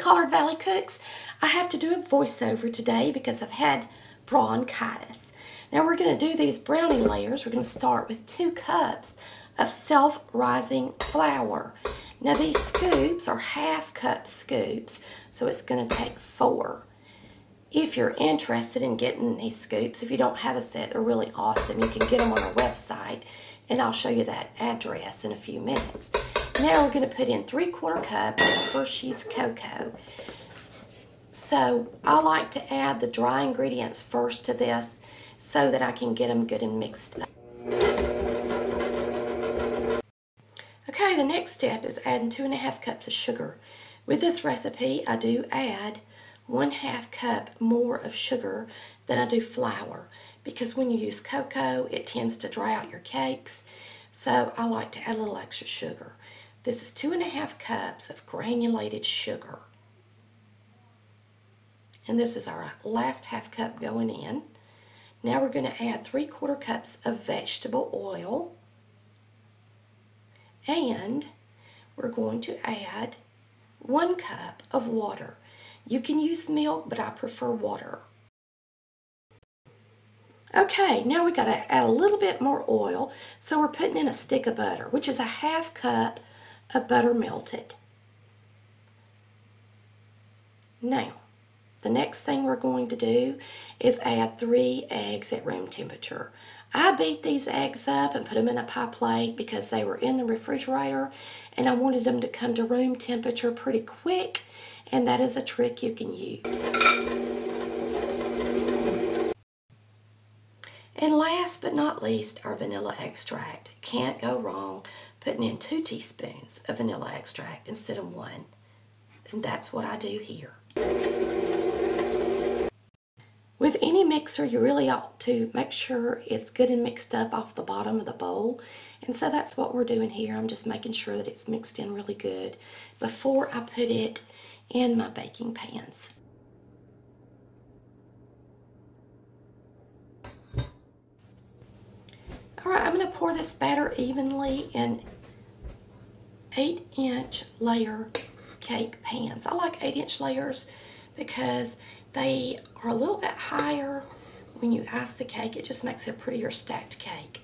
Collard Valley Cooks. I have to do a voiceover today because I've had bronchitis. Now we're going to do these brownie layers. We're going to start with 2 cups of self-rising flour. Now these scoops are half-cup scoops, so it's going to take 4. If you're interested in getting these scoops, if you don't have a set, they're really awesome. You can get them on our website, and I'll show you that address in a few minutes. Now we're going to put in 3/4 cup of Hershey's cocoa. So I like to add the dry ingredients first to this so that I can get them good and mixed up. Okay, the next step is adding 2½ cups of sugar. With this recipe, I do add 1/2 cup more of sugar than I do flour, because when you use cocoa, it tends to dry out your cakes. So I like to add a little extra sugar. This is 2½ cups of granulated sugar. And this is our last ½ cup going in. Now we're going to add 3/4 cups of vegetable oil. And we're going to add 1 cup of water. You can use milk, but I prefer water. Okay, now we got to add a little bit more oil. So we're putting in a stick of butter, which is a ½ cup of butter melted. Now, the next thing we're going to do is add 3 eggs at room temperature. I beat these eggs up and put them in a pie plate because they were in the refrigerator and I wanted them to come to room temperature pretty quick, and that is a trick you can use. And last but not least, our vanilla extract. Can't go wrong putting in 2 teaspoons of vanilla extract instead of 1. And that's what I do here. With any mixer, you really ought to make sure it's good and mixed up off the bottom of the bowl. And so that's what we're doing here. I'm just making sure that it's mixed in really good before I put it in my baking pans. All right, I'm going to pour this batter evenly in 8-inch layer cake pans. I like 8-inch layers because they are a little bit higher when you ice the cake. It just makes a prettier stacked cake.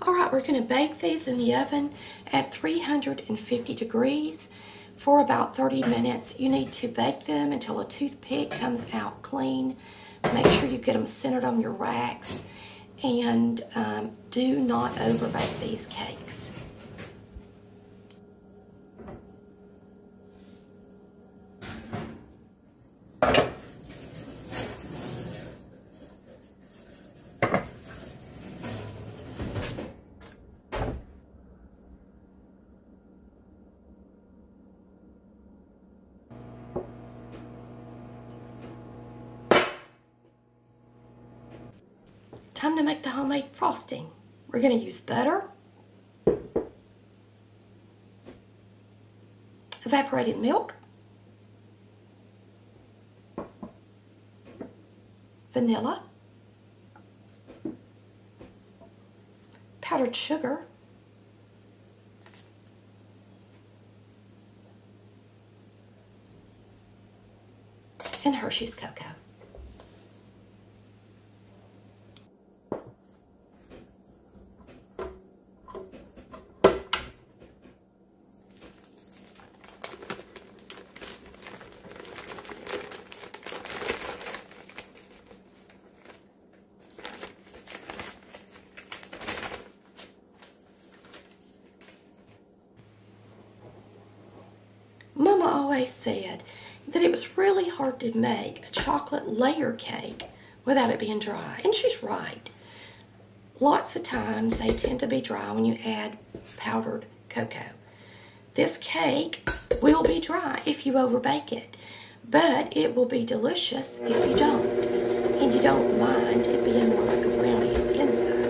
All right, we're going to bake these in the oven at 350 degrees for about 30 minutes. You need to bake them until a toothpick comes out clean. Make sure you get them centered on your racks, and do not overbake these cakes. Time to make the homemade frosting. We're going to use butter, evaporated milk, vanilla, powdered sugar, and Hershey's cocoa. Mama always said that it was really hard to make a chocolate layer cake without it being dry, and she's right. Lots of times they tend to be dry when you add powdered cocoa. This cake will be dry if you overbake it, but it will be delicious if you don't, and you don't mind it being more like a brownie on the inside.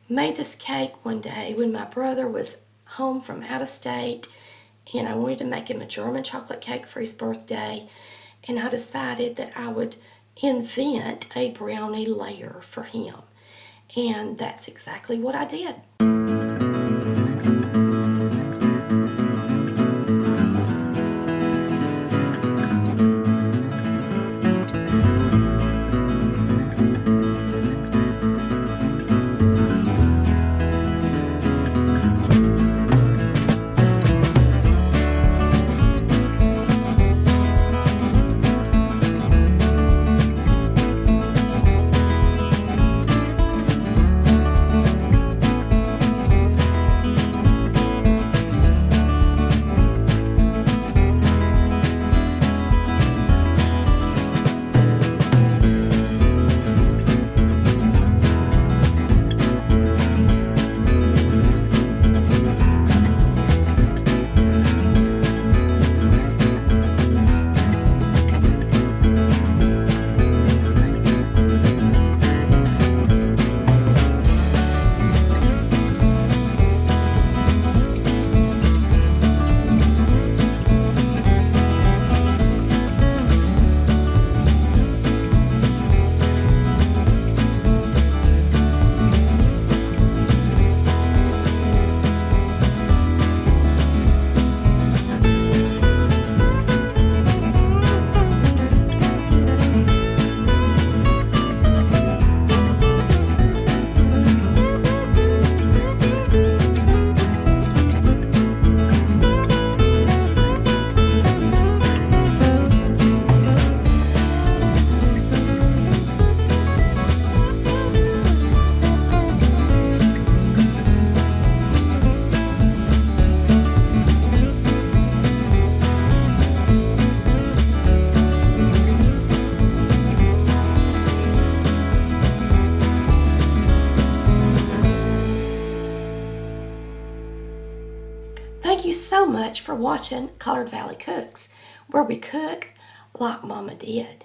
made this cake one day when my brother was home from out of state, and I wanted to make him a German chocolate cake for his birthday, and I decided that I would invent a brownie layer for him. And that's exactly what I did. Thank you so much for watching Collard Valley Cooks, where we cook like Mama did.